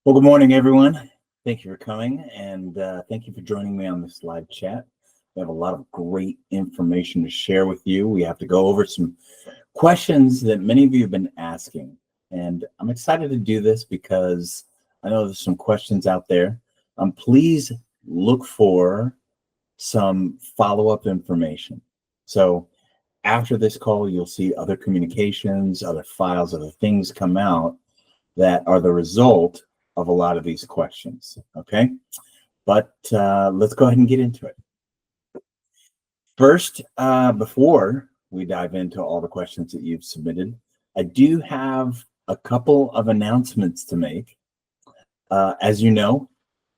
Well, good morning, everyone. Thank you for coming, and thank you for joining me on this live chat. We have a lot of great information to share with you. We have to go over some questions that many of you have been asking, and I'm excited to do this because I know there's some questions out there. Please look for some follow-up information. So after this call, you'll see other communications, other files, other things come out that are the result of a lot of these questions, okay? But let's go ahead and get into it. First, before we dive into all the questions that you've submitted, I do have a couple of announcements to make. As you know,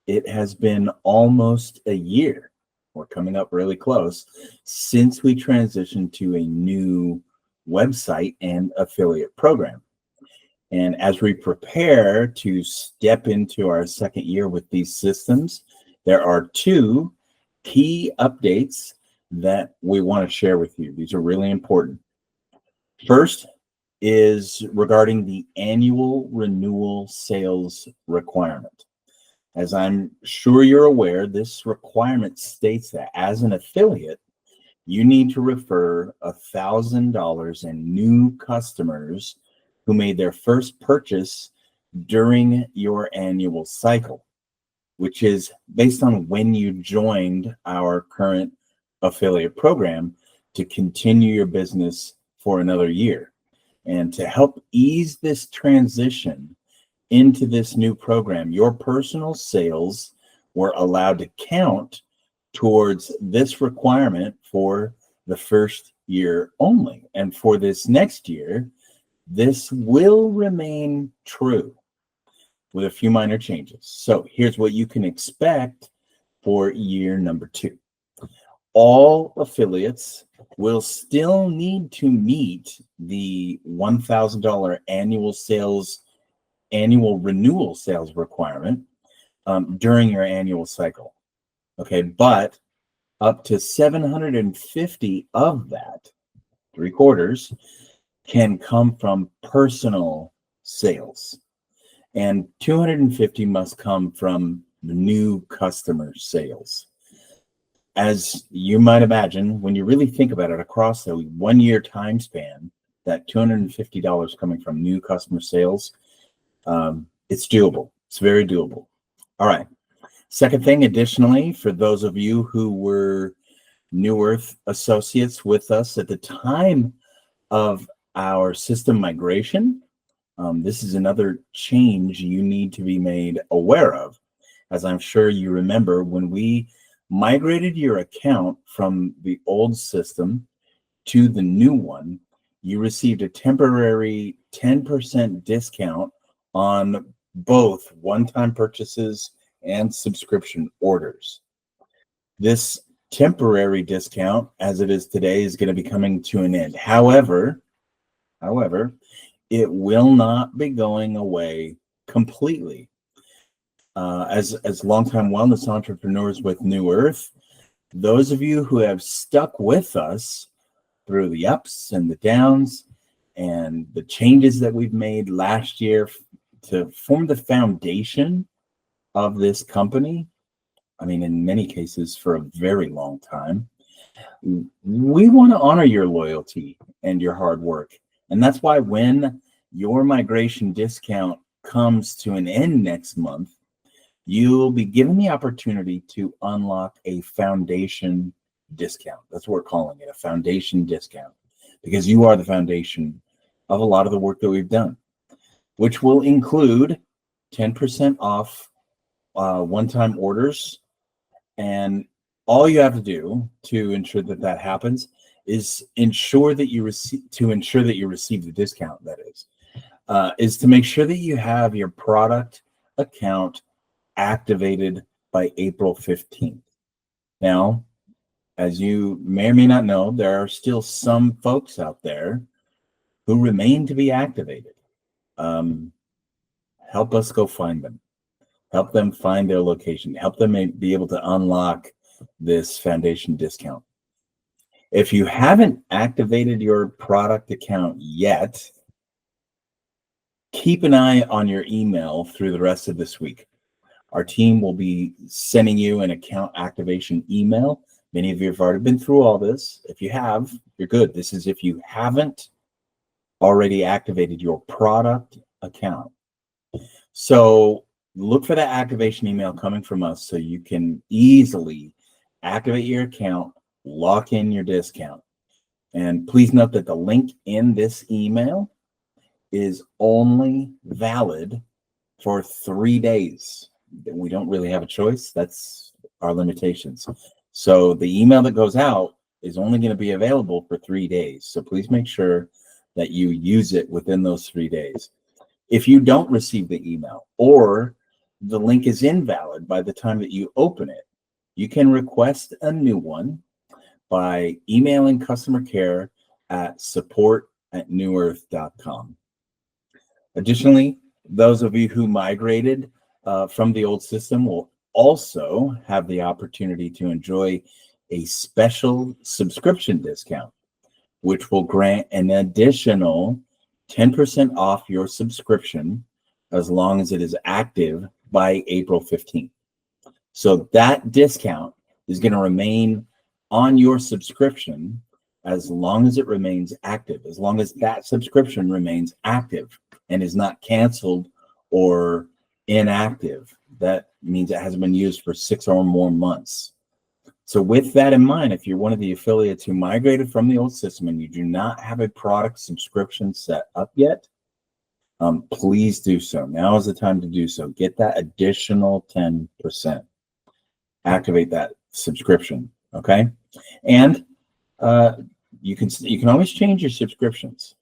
it has been almost a year, we're coming up really close, since we transitioned to a new website and affiliate program. And as we prepare to step into our second year with these systems, there are two key updates that we want to share with you. These are really important. First is regarding the annual renewal sales requirement. As I'm sure you're aware, this requirement states that as an affiliate, you need to refer $1,000 in new customers who made their first purchase during your annual cycle, which is based on when you joined our current affiliate program to continue your business for another year. And to help ease this transition into this new program, your personal sales were allowed to count towards this requirement for the first year only. And for this next year, this will remain true with a few minor changes. So here's what you can expect for year number 2. All affiliates will still need to meet the $1,000 annual renewal sales requirement during your annual cycle. Okay, but up to 750 of that, 3/4, can come from personal sales, and 250 must come from the new customer sales. As you might imagine, when you really think about it across the 1 year time span, that $250 coming from new customer sales, it's doable. It's very doable. All right. Second thing, additionally, for those of you who were New Earth associates with us at the time of our system migration, this is another change you need to be made aware of. As I'm sure you remember, when we migrated your account from the old system to the new one, you received a temporary 10% discount on both one-time purchases and subscription orders. This temporary discount, as it is today, is going to be coming to an end. However, it will not be going away completely. As longtime wellness entrepreneurs with New Earth, those of you who have stuck with us through the ups and the downs and the changes that we've made last year to form the foundation of this company, I mean, in many cases for a very long time, we want to honor your loyalty and your hard work. And that's why when your migration discount comes to an end next month, you'll be given the opportunity to unlock a foundation discount. That's what we're calling it, a foundation discount, because you are the foundation of a lot of the work that we've done, which will include 10% off one-time orders. And all you have to do to ensure that that happens is ensure that you receive the discount, that is to make sure that you have your product account activated by April 15th. Now, as you may or may not know, there are still some folks out there who remain to be activated. Help us go find them. Help them find their location. Help them be able to unlock this foundation discount. If you haven't activated your product account yet, keep an eye on your email through the rest of this week. Our team will be sending you an account activation email. Many of you have already been through all this. If you have, you're good. This is if you haven't already activated your product account. So look for that activation email coming from us so you can easily activate your account, lock in your discount. And please note that the link in this email is only valid for 3 days. We don't really have a choice. That's our limitations. So the email that goes out is only going to be available for 3 days. So please make sure that you use it within those 3 days. If you don't receive the email or the link is invalid by the time that you open it, you can request a new one by emailing customer care at support@newearth.com. Additionally, those of you who migrated from the old system will also have the opportunity to enjoy a special subscription discount, which will grant an additional 10% off your subscription as long as it is active by April 15th. So that discount is going to remain on your subscription as long as it remains active, as long as that subscription remains active and is not canceled or inactive. That means it hasn't been used for 6 or more months. So with that in mind, if you're one of the affiliates who migrated from the old system and you do not have a product subscription set up yet, please do so. Now is the time to do so. Get that additional 10%. Activate that subscription, okay? And you can always change your subscriptions.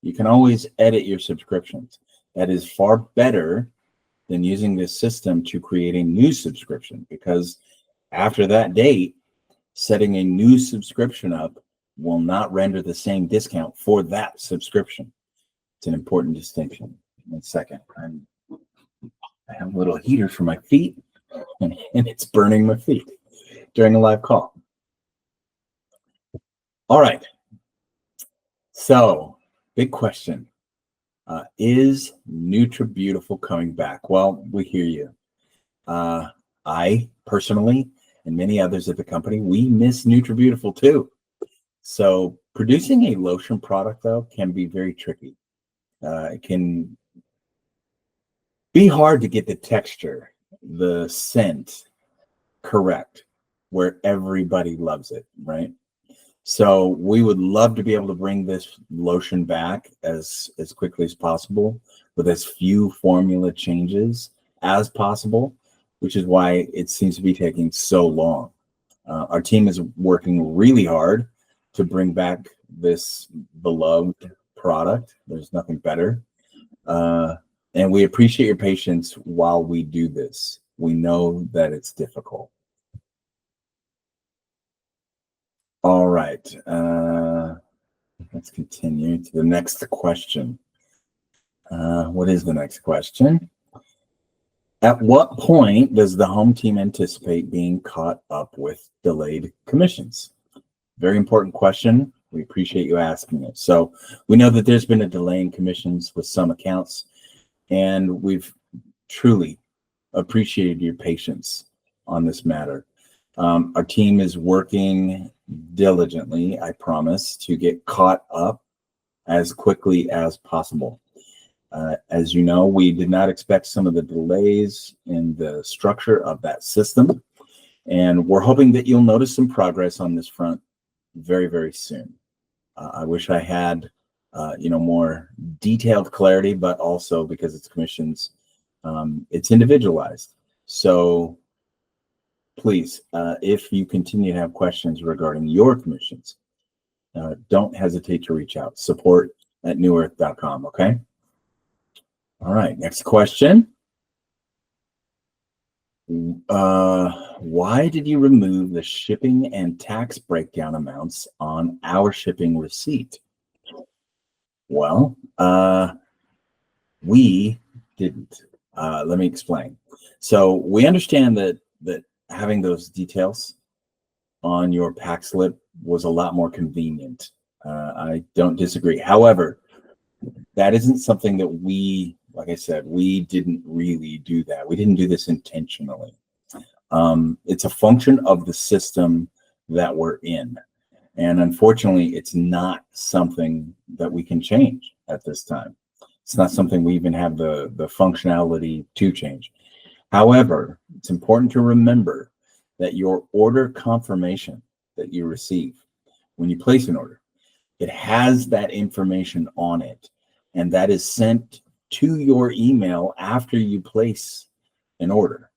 You can always edit your subscriptions. That is far better than using this system to create a new subscription, because after that date, setting a new subscription up will not render the same discount for that subscription. It's an important distinction. 1 second. I have a little heater for my feet, and it's burning my feet during a live call. All right. So, big question. Is NutriBeautiful coming back? Well, we hear you. I personally, and many others at the company, we miss NutriBeautiful too. So producing a lotion product, though, can be very tricky. It can be hard to get the texture, the scent correct, where everybody loves it, right? So we would love to be able to bring this lotion back as quickly as possible with as few formula changes as possible, which is why it seems to be taking so long. Our team is working really hard to bring back this beloved product. There's nothing better. And we appreciate your patience while we do this. We know that it's difficult. All right. Let's continue to the next question. What is the next question? At what point does the home team anticipate being caught up with delayed commissions? Very important question. We appreciate you asking it. So we know that there's been a delay in commissions with some accounts, and we've truly appreciated your patience on this matter. Our team is working diligently, I promise, to get caught up as quickly as possible. As you know, we did not expect some of the delays in the structure of that system, and we're hoping that you'll notice some progress on this front very, very soon. I wish I had, more detailed clarity, but also because it's commissions, it's individualized. So please, if you continue to have questions regarding your commissions, don't hesitate to reach out. support@newearth.com, okay? All right, next question. Why did you remove the shipping and tax breakdown amounts on our shipping receipt? Well, we didn't. Let me explain. So we understand that having those details on your pack slip was a lot more convenient. I don't disagree. However, that isn't something that we, like I said, we didn't really do that. We didn't do this intentionally. It's a function of the system that we're in. And unfortunately, it's not something that we can change at this time. It's not something we even have the functionality to change. However, it's important to remember that your order confirmation that you receive when you place an order, it has that information on it, and that is sent to your email after you place an order.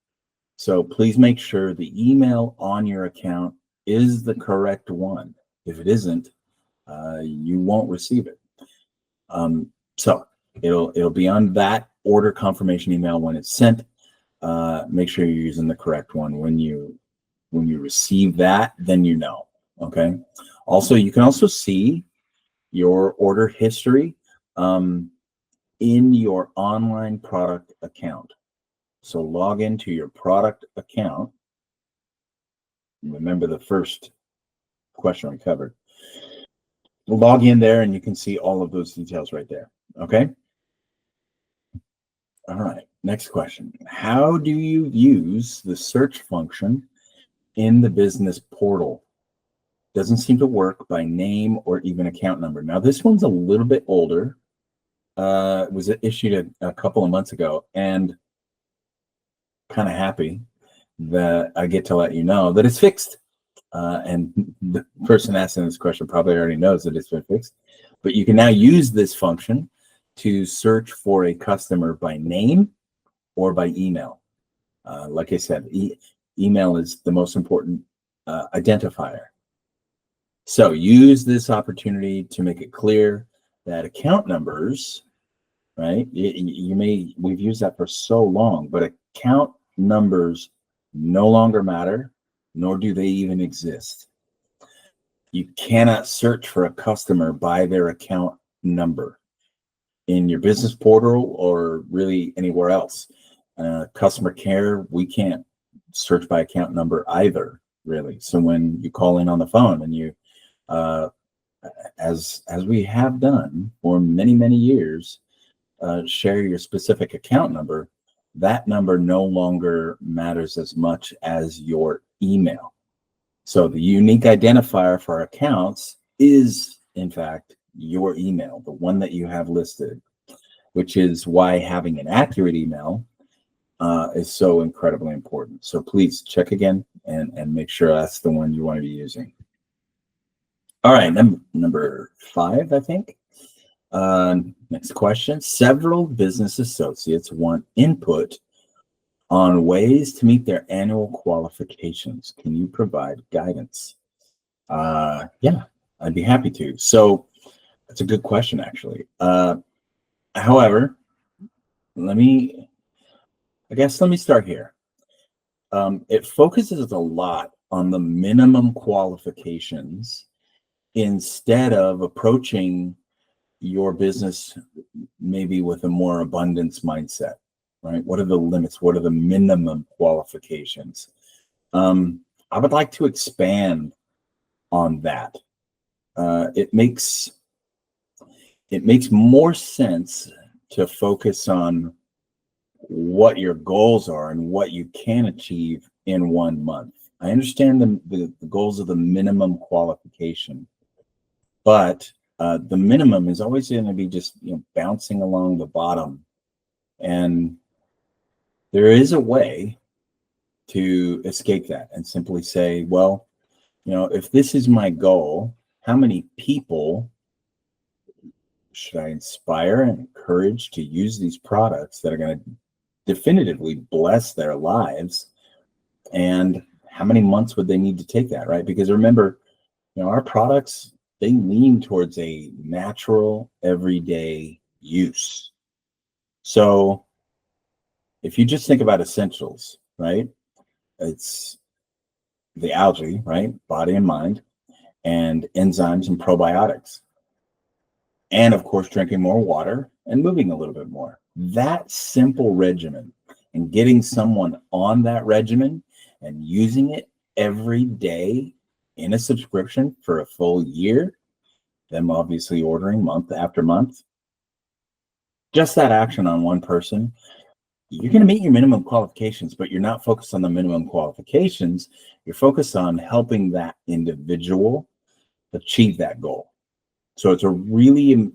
So please make sure the email on your account is the correct one. If it isn't, you won't receive it. So it'll be on that order confirmation email when it's sent. Make sure you're using the correct one. When you receive that, then you know. Okay. Also, you can also see your order history in your online product account. So log into your product account. Remember the first question we covered. Log in there and you can see all of those details right there. Okay. All right. Next question. How do you use the search function in the business portal? Doesn't seem to work by name or even account number. Now, this one's a little bit older. It was issued a couple of months ago, and kind of happy that I get to let you know that it's fixed. And the person asking this question probably already knows that it's been fixed. But you can now use this function to search for a customer by name or by email. Like I said, email is the most important identifier. So use this opportunity to make it clear that account numbers, right? We've used that for so long, but account numbers no longer matter, nor do they even exist. You cannot search for a customer by their account number in your business portal or really anywhere else. Customer care, we can't search by account number either, really. So when you call in on the phone and you, as we have done for many, many years, share your specific account number, that number no longer matters as much as your email. So the unique identifier for accounts is, in fact, your email, the one that you have listed, which is why having an accurate email is so incredibly important. So please check again and make sure that's the one you want to be using. All right, number 5, I think. Next question. Several business associates want input on ways to meet their annual qualifications. Can you provide guidance? Yeah, I'd be happy to. So that's a good question, actually. However, let me start here. It focuses a lot on the minimum qualifications instead of approaching your business maybe with a more abundance mindset, right? What are the limits? What are the minimum qualifications? I would like to expand on that. It makes more sense to focus on what your goals are and what you can achieve in 1 month. I understand the goals of the minimum qualification, but the minimum is always going to be just bouncing along the bottom. And there is a way to escape that and simply say, well, if this is my goal, how many people should I inspire and encourage to use these products that are going to definitively bless their lives? And how many months would they need to take that, right? Because remember, our products, they lean towards a natural, everyday use. So if you just think about essentials, right? It's the algae, right? Body and mind, and enzymes and probiotics. And of course, drinking more water and moving a little bit more. That simple regimen and getting someone on that regimen and using it every day in a subscription for a full year, them obviously ordering month after month, just that action on one person, you're going to meet your minimum qualifications, but you're not focused on the minimum qualifications. You're focused on helping that individual achieve that goal. So it's a really,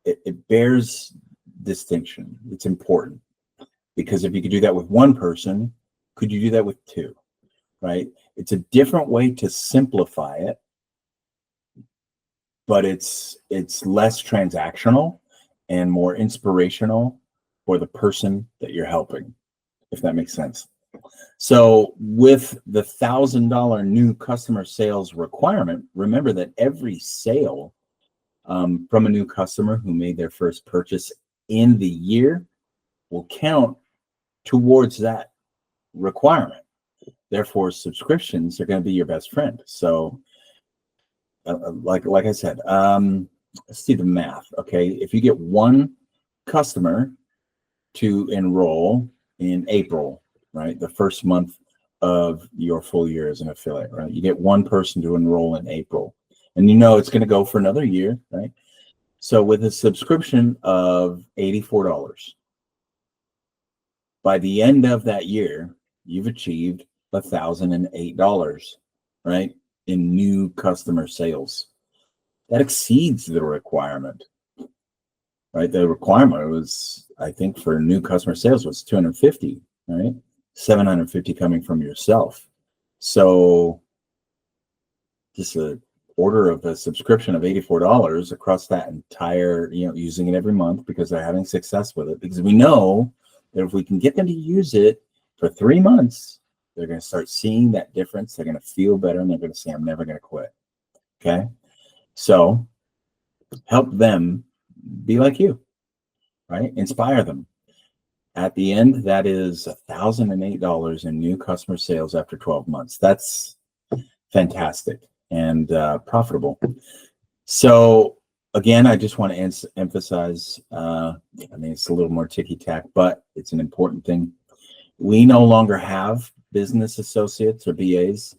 it bears distinction. It's important, because if you could do that with one person, could you do that with two, right? It's a different way to simplify it, but it's less transactional and more inspirational for the person that you're helping, if that makes sense. So with the $1,000 new customer sales requirement, remember that every sale from a new customer who made their first purchase in the year will count towards that requirement. Therefore, subscriptions are going to be your best friend. So like I said, let's do the math. Okay, if you get one customer to enroll in April, right, the first month of your full year as an affiliate, right, you get one person to enroll in April, and you know it's going to go for another year, right? So with a subscription of $84, by the end of that year, you've achieved $1,008, right, in new customer sales. That exceeds the requirement, right? The requirement was, I think, for new customer sales was 250, right? 750 coming from yourself. So just an order of a subscription of $84 across that entire, using it every month because they're having success with it. Because we know that if we can get them to use it for 3 months, they're going to start seeing that difference. They're going to feel better, and they're going to say, I'm never going to quit. Okay. So help them be like you, right? Inspire them. At the end, that is $1,008 in new customer sales after 12 months. That's fantastic and profitable. So again, I just want to emphasize, it's a little more ticky-tack, but it's an important thing. We no longer have business associates or BAs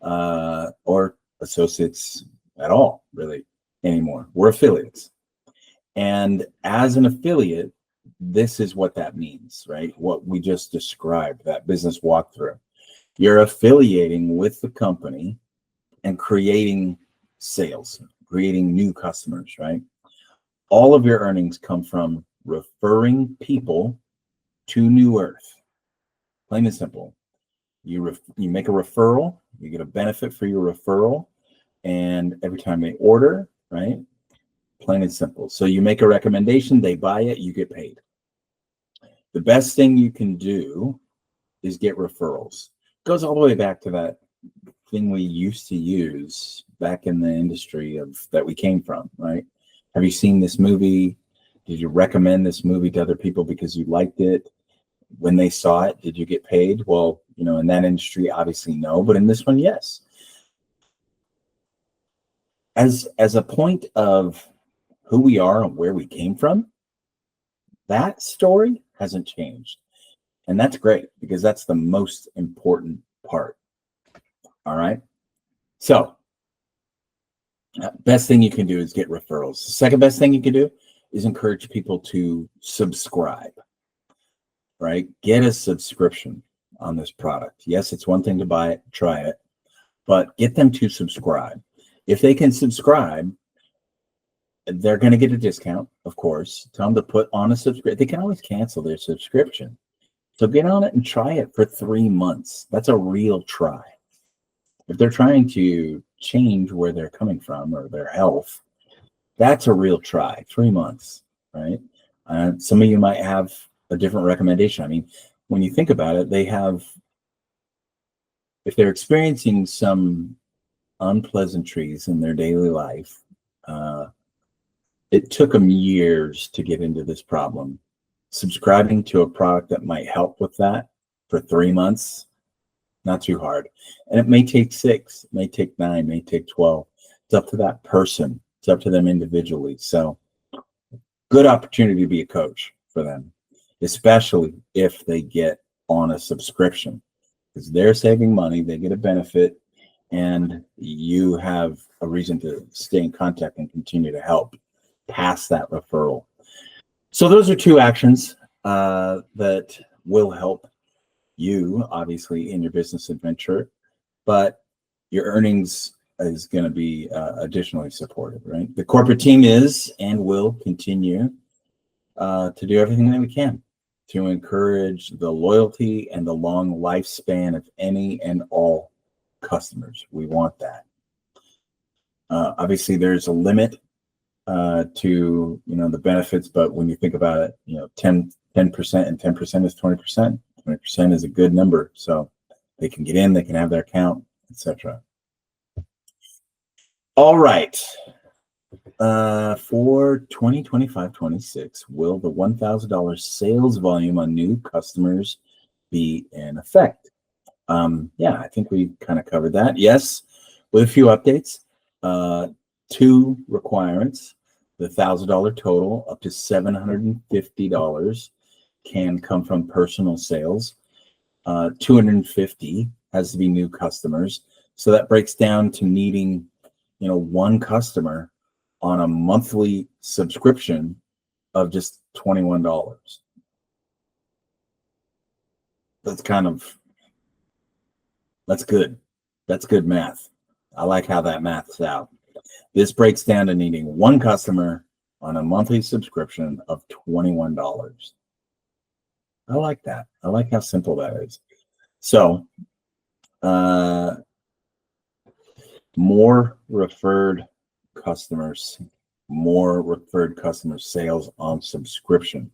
or associates at all, really, anymore. We're affiliates. And as an affiliate, this is what that means, right? What we just described, that business walkthrough. You're affiliating with the company and creating sales, creating new customers, right? All of your earnings come from referring people to New Earth. Plain and simple. You make a referral, you get a benefit for your referral, and every time they order, right? Plain and simple. So you make a recommendation, they buy it, you get paid. The best thing you can do is get referrals. It goes all the way back to that thing we used to use back in the industry that we came from, right? Have you seen this movie? Did you recommend this movie to other people because you liked it? When they saw it, did you get paid? Well, in that industry, obviously no, but in this one, yes. As a point of who we are and where we came from, that story hasn't changed. And that's great, because that's the most important part. All right. So best thing you can do is get referrals. The second best thing you can do is encourage people to subscribe, right? Get a subscription on this product. Yes, it's one thing to buy it, try it, but get them to subscribe. If they can subscribe, they're going to get a discount, of course. Tell them to put on a subscription. They can always cancel their subscription. So get on it and try it for 3 months. That's a real try. If they're trying to change where they're coming from or their health, that's a real try. 3 months, right? Some of you might have a different recommendation. I mean, when you think about it, if they're experiencing some unpleasantries in their daily life, it took them years to get into this problem. Subscribing to a product that might help with that for 3 months, not too hard. And it may take 6, it may take 9, it may take 12. It's up to that person. It's up to them individually. So good opportunity to be a coach for them, especially if they get on a subscription, because they're saving money, they get a benefit, and you have a reason to stay in contact and continue to help pass that referral. So those are two actions that will help you, obviously, in your business adventure, but your earnings is going to be additionally supported, right? The corporate team is and will continue to do everything that we can to encourage the loyalty and the long lifespan of any and all customers. We want that. Obviously, there's a limit to the benefits, but when you think about it, 10% and 10% is 20%. 20% is a good number, so they can get in, they can have their account, etc. All right. For 2025-26, will the $1,000 sales volume on new customers be in effect? Yeah, I think we kind of covered that. Yes, with a few updates. Two requirements: the $1,000 total up to $750 can come from personal sales. 250 has to be new customers. So that breaks down to needing, one customer on a monthly subscription of just $21. That's good. That's good math. I like how that maths out. This breaks down to needing one customer on a monthly subscription of $21. I like that. I like how simple that is. So, more referred customers sales on subscription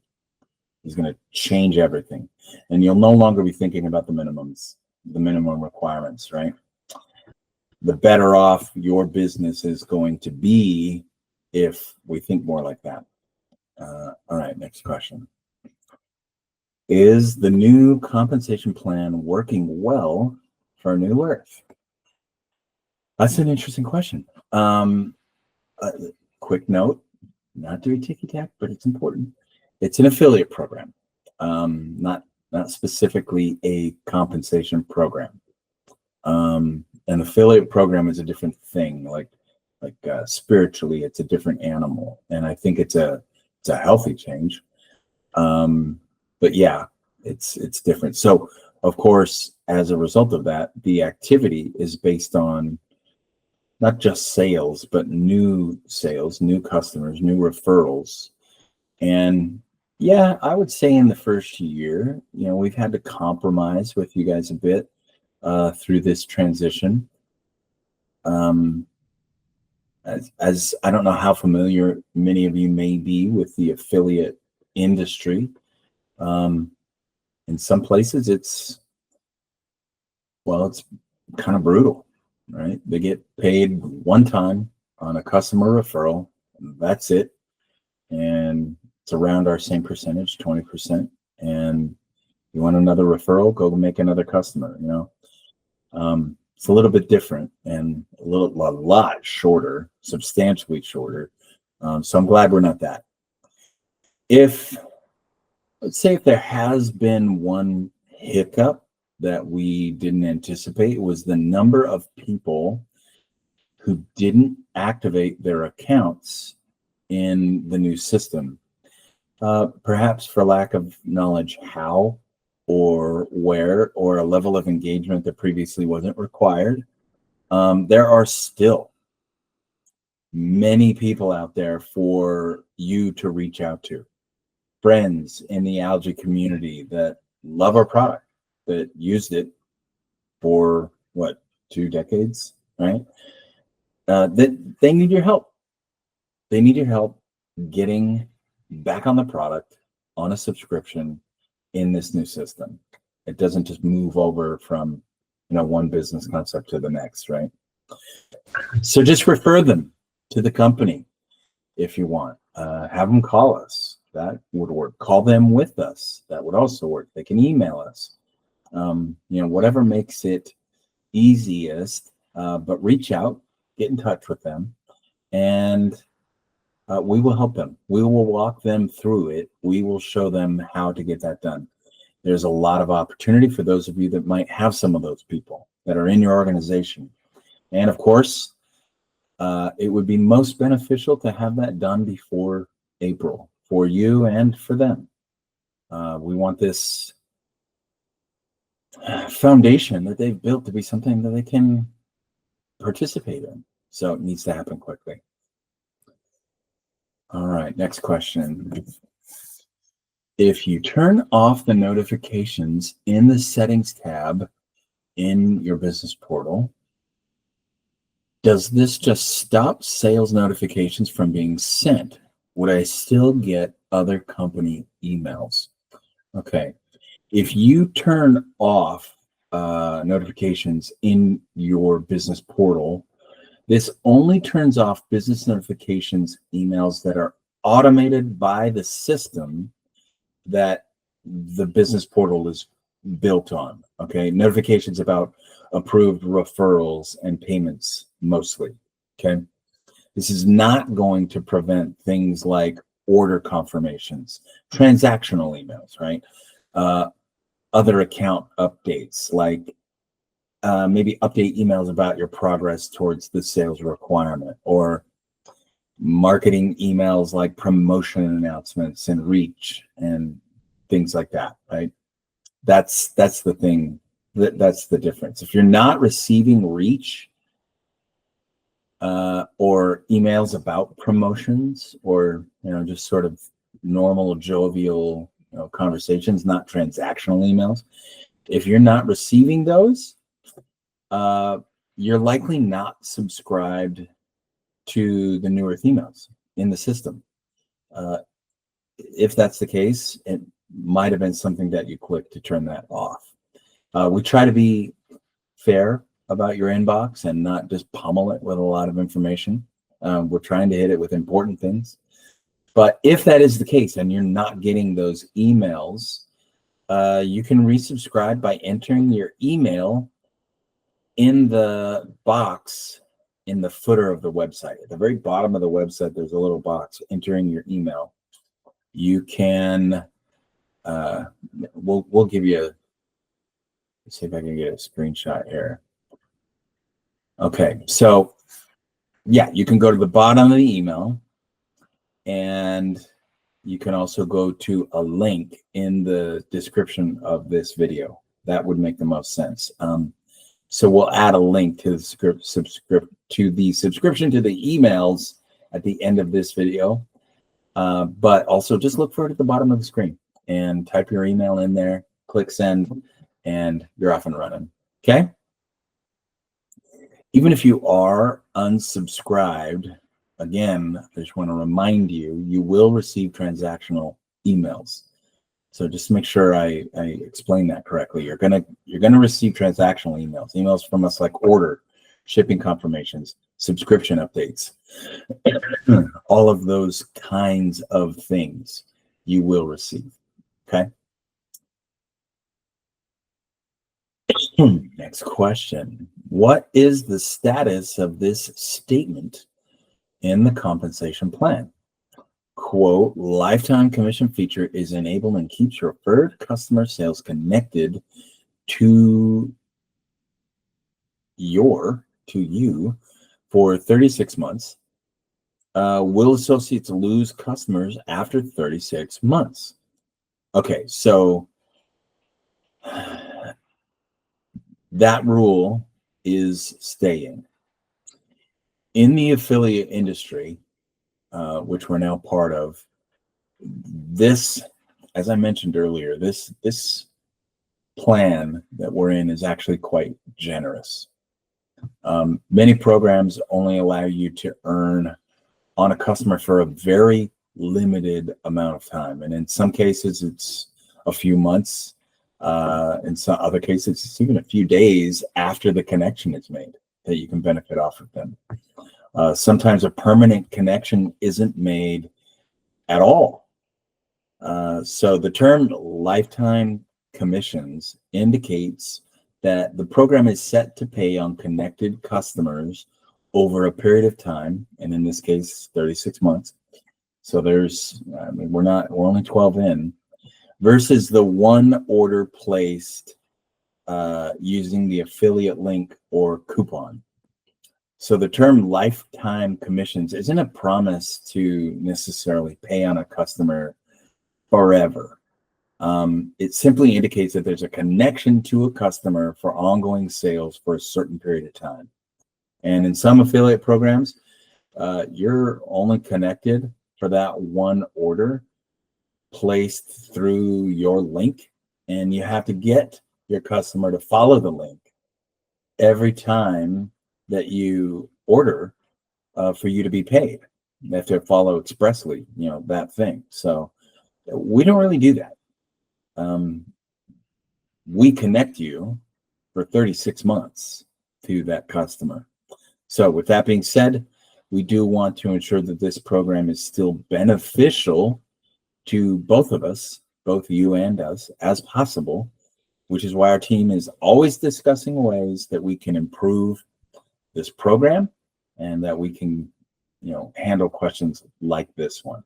is going to change everything. And you'll no longer be thinking about the minimum requirements, right? The better off your business is going to be if we think more like that. All right, next question. Is the new compensation plan working well for New Earth? That's an interesting question. Quick note, not to be ticky-tack, but it's important. It's an affiliate program, not specifically a compensation program. An affiliate program is a different thing. Like spiritually, it's a different animal, and I think it's a healthy change. But yeah, it's different. So of course, as a result of that, the activity is based on not just sales, but new sales, new customers, new referrals. And yeah, I would say in the first year, we've had to compromise with you guys a bit through this transition. As I don't know how familiar many of you may be with the affiliate industry. In some places it's kind of brutal, right? They get paid one time on a customer referral. That's it. And it's around our same percentage, 20%. And you want another referral, go make another customer, It's a little bit different and a lot shorter, substantially shorter. So I'm glad we're not that. Let's say if there has been one hiccup that we didn't anticipate, was the number of people who didn't activate their accounts in the new system. Perhaps for lack of knowledge how or where, or a level of engagement that previously wasn't required. There are still many people out there for you to reach out to. Friends in the algae community that love our product, that used it for 2 decades, right? That they need your help. They need your help getting back on the product on a subscription in this new system. It doesn't just move over from one business concept to the next, right? So just refer them to the company if you want. Have them call us. That would work. Call them with us. That would also work. They can email us. Whatever makes it easiest, but reach out, get in touch with them, and we will help them. We will walk them through it. We will show them how to get that done. There's a lot of opportunity for those of you that might have some of those people that are in your organization. And of course, it would be most beneficial to have that done before April. for you and for them. We want this foundation that they've built to be something that they can participate in. So it needs to happen quickly. All right, next question. If you turn off the notifications in the settings tab in your business portal, does this just stop sales notifications from being sent? Would I still get other company emails? Okay. If you turn off notifications in your business portal, this only turns off business notifications emails that are automated by the system that the business portal is built on. Okay. Notifications about approved referrals and payments mostly. Okay. This is not going to prevent things like order confirmations, transactional emails, right? Other account updates, like maybe update emails about your progress towards the sales requirement, or marketing emails like promotion announcements and reach and things like that, right? That's the thing. That's the difference. If you're not receiving reach or emails about promotions, or just sort of normal jovial conversations, not transactional emails, if you're not receiving those, you're likely not subscribed to the newer emails in the system. If that's the case, it might have been something that you clicked to turn that off. We try to be fair about your inbox and not just pummel it with a lot of information. We're trying to hit it with important things. But if that is the case and you're not getting those emails, you can resubscribe by entering your email in the box in the footer of the website. At the very bottom of the website, there's a little box, entering your email. You can, we'll give you let's see if I can get a screenshot here. Okay, so yeah, you can go to the bottom of the email, and you can also go to a link in the description of this video. That would make the most sense. So we'll add a link to the subscription to the emails at the end of this video. But also just look for it at the bottom of the screen and type your email in there, click send, and you're off and running. Okay? Even if you are unsubscribed, again, I just want to remind you, you will receive transactional emails. So just make sure I explain that correctly. You're gonna receive transactional emails from us, like order, shipping confirmations, subscription updates, all of those kinds of things you will receive. Okay. Next question. What is the status of this statement in the compensation plan? Quote, lifetime commission feature is enabled and keeps referred customer sales connected to you for 36 months. Will associates lose customers after 36 months? Okay, so that rule is staying. In the affiliate industry, which we're now part of, this, as I mentioned earlier, this plan that we're in is actually quite generous. Many programs only allow you to earn on a customer for a very limited amount of time. And in some cases, it's a few months. In some other cases, it's even a few days after the connection is made that you can benefit off of them. Sometimes a permanent connection isn't made at all. So the term lifetime commissions indicates that the program is set to pay on connected customers over a period of time, and in this case, 36 months. So there's, we're only 12 in, versus the one order placed using the affiliate link or coupon. So the term lifetime commissions isn't a promise to necessarily pay on a customer forever. It simply indicates that there's a connection to a customer for ongoing sales for a certain period of time. And in some affiliate programs, you're only connected for that one order placed through your link, and you have to get your customer to follow the link every time that you order for you to be paid. You have to follow expressly, that thing. So we don't really do that. We connect you for 36 months to that customer. So with that being said, we do want to ensure that this program is still beneficial to both of us, both you and us, as possible, which is why our team is always discussing ways that we can improve this program and that we can, handle questions like this one.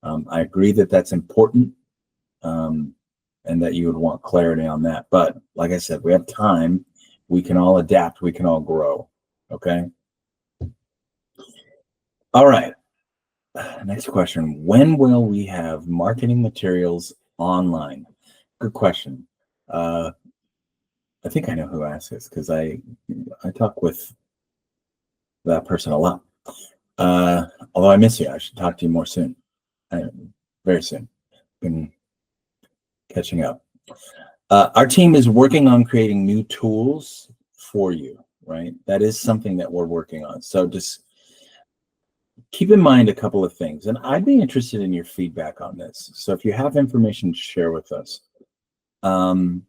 I agree that that's important, and that you would want clarity on that. But like I said, we have time. We can all adapt. We can all grow. Okay. All right. Next question. When will we have marketing materials online? Good question. I think I know who asked this because I talk with that person a lot. Although I miss you, I should talk to you more soon. Very soon. Been catching up. Our team is working on creating new tools for you, right? That is something that we're working on. So just keep in mind a couple of things, and I'd be interested in your feedback on this. So if you have information to share with us, the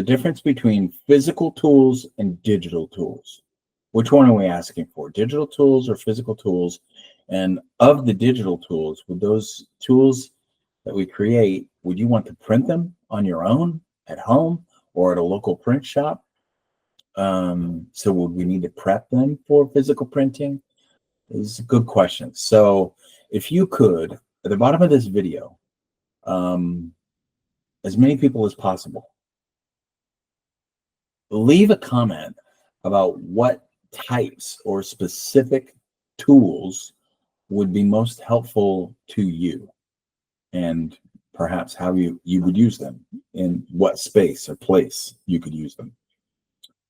difference between physical tools and digital tools. Which one are we asking for? Digital tools or physical tools? And of the digital tools, would those tools that we create, would you want to print them on your own at home or at a local print shop? So would we need to prep them for physical printing? This is a good question. So if you could, at the bottom of this video, as many people as possible, leave a comment about what types or specific tools would be most helpful to you, and perhaps how you would use them, in what space or place you could use them.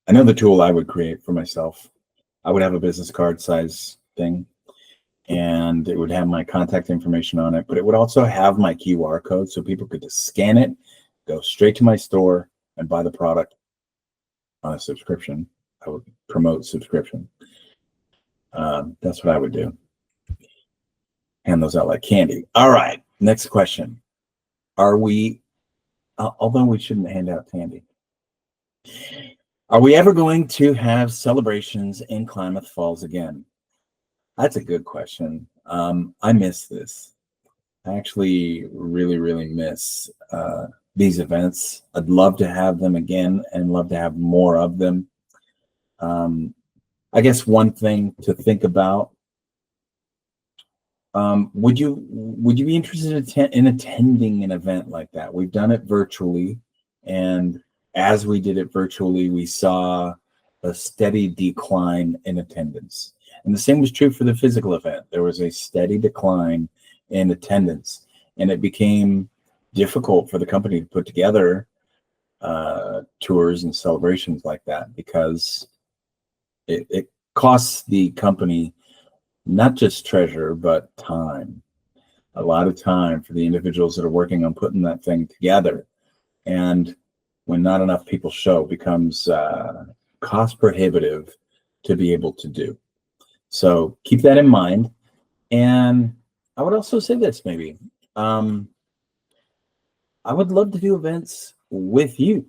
I know the tool I would create for myself. I would have a business card size thing, and it would have my contact information on it, but it would also have my QR code so people could just scan it, go straight to my store, and buy the product on a subscription. I would promote subscription. That's what I would do. Hand those out like candy. All right, next question. Are we, although we shouldn't hand out candy, are we ever going to have celebrations in Klamath Falls again? That's a good question. I miss this. I actually really miss these events. I'd love to have them again and love to have more of them. I guess one thing to think about, would you be interested in attending an event like that? We've done it virtually, and as we did it virtually, we saw a steady decline in attendance. And the same was true for the physical event. There was a steady decline in attendance, and it became difficult for the company to put together tours and celebrations like that, because it costs the company not just treasure, but time. A lot of time for the individuals that are working on putting that thing together. And when not enough people show, it becomes cost prohibitive to be able to do. So keep that in mind. And I would also say this, maybe. I would love to do events with you.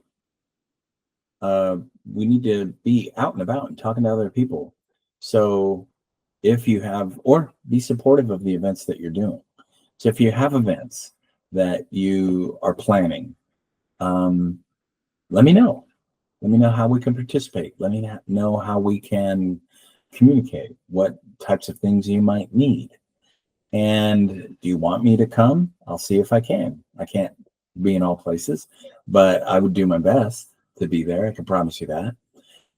We need to be out and about and talking to other people. So if you have, or be supportive of the events that you're doing. So if you have events that you are planning, let me know. Let me know how we can participate. Let me know how we can communicate, what types of things you might need. And do you want me to come? I'll see if I can. I can't be in all places, but I would do my best to be there. I can promise you that.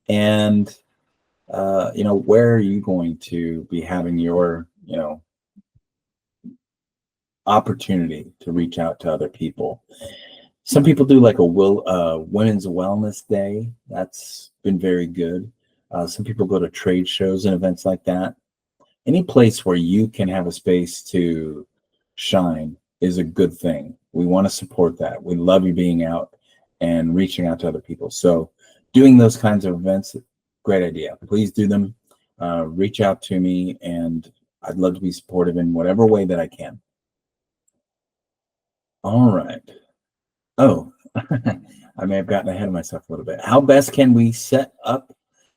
And where are you going to be having your, opportunity to reach out to other people? Some people do like a women's wellness day. That's been very good. Some people go to trade shows and events like that. Any place where you can have a space to shine is a good thing. We want to support that. We love you being out and reaching out to other people. So doing those kinds of events, great idea. Please do them. Reach out to me, and I'd love to be supportive in whatever way that I can. All right. Oh, I may have gotten ahead of myself a little bit. How best can we set up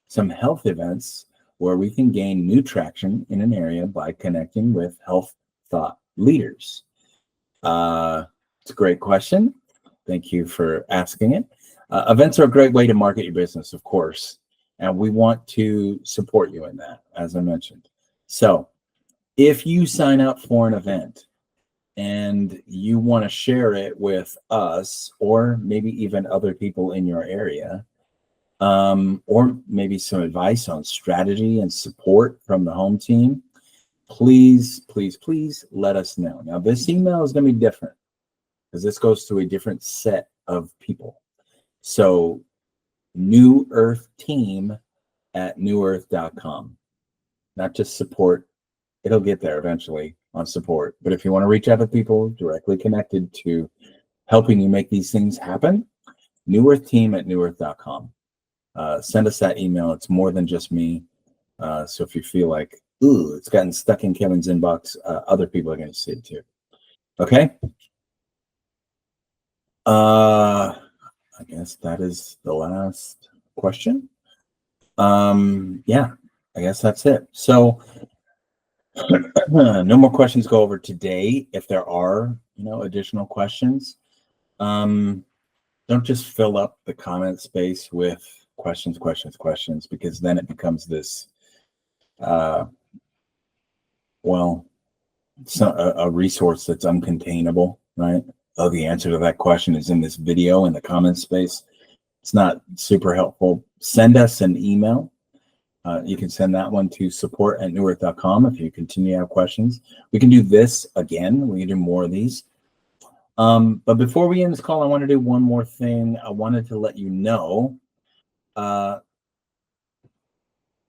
some health events where we can gain new traction in an area by connecting with health thought leaders? It's a great question. Thank you for asking it. Events are a great way to market your business, of course, and we want to support you in that, as I mentioned. So if you sign up for an event and you want to share it with us, or maybe even other people in your area, or maybe some advice on strategy and support from the home team, please, please, please let us know. Now, this email is going to be different because this goes to a different set of people. So New Earth Team at newearth.com. Not just support. It'll get there eventually on support. But if you want to reach out to people directly connected to helping you make these things happen, New Earth Team at newearth.com. Send us that email. It's more than just me. So if you feel like, ooh, it's gotten stuck in Kevin's inbox, other people are going to see it too. Okay. I guess that is the last question. Yeah, I guess that's it. So no more questions go over today. If there are, additional questions, don't just fill up the comment space with questions, because then it becomes this, a resource that's uncontainable, right? Oh, the answer to that question is in this video in the comment space. It's not super helpful. Send us an email. You can send that one to support@newearth.com if you continue to have questions. We can do this again. We can do more of these. But before we end this call, I want to do one more thing. I wanted to let you know we're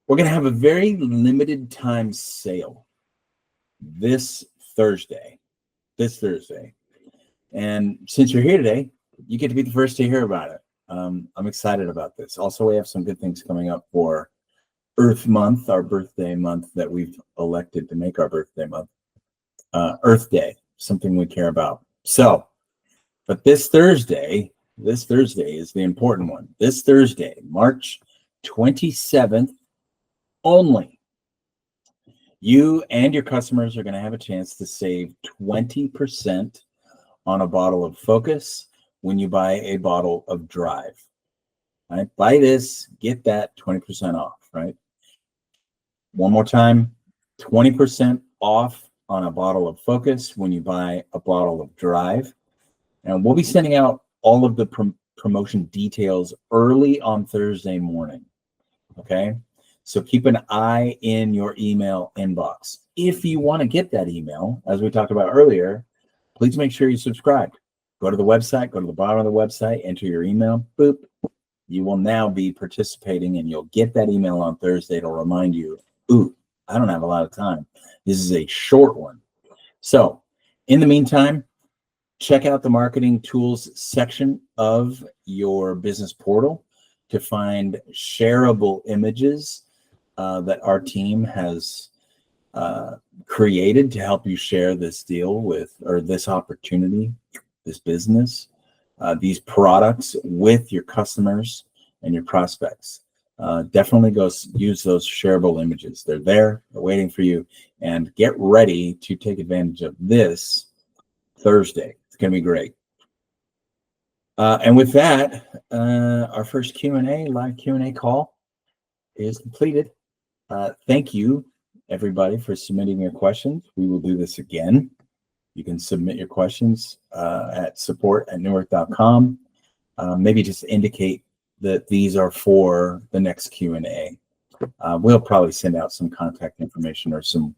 going to have a very limited time sale this Thursday. And since you're here today, you get to be the first to hear about it. I'm excited about this. Also, we have some good things coming up for Earth Month, our birthday month that we've elected to make our birthday month. Earth Day, something we care about. So, but this Thursday is the important one. This Thursday, March 27th only, you and your customers are going to have a chance to save 20% on a bottle of Focus when you buy a bottle of Drive. Right? Buy this, get that 20% off, right? One more time, 20% off on a bottle of Focus when you buy a bottle of Drive. And we'll be sending out all of the promotion details early on Thursday morning. Okay? So keep an eye in your email inbox. If you want to get that email, as we talked about earlier, please make sure you subscribe. Go to the website, go to the bottom of the website, enter your email, boop. You will now be participating and you'll get that email on Thursday. It'll remind you, ooh, I don't have a lot of time. This is a short one. So in the meantime, check out the marketing tools section of your business portal to find shareable images that our team has created to help you share this deal with, or this opportunity, this business, these products with your customers and your prospects. Definitely go use those shareable images. They're there, they're waiting for you, and get ready to take advantage of this Thursday. It's going to be great. And with that, our first live Q&A call is completed. Thank you, everybody, for submitting your questions. We will do this again. You can submit your questions at support@newearth.com. Maybe just indicate that these are for the next Q&A. We'll probably send out some contact information or some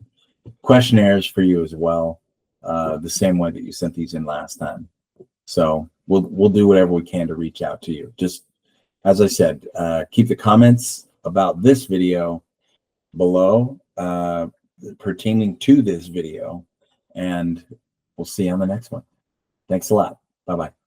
questionnaires for you as well, the same way that you sent these in last time. So we'll do whatever we can to reach out to you. Just as I said, keep the comments about this video below pertaining to this video, and we'll see you on the next one. Thanks a lot. Bye-bye.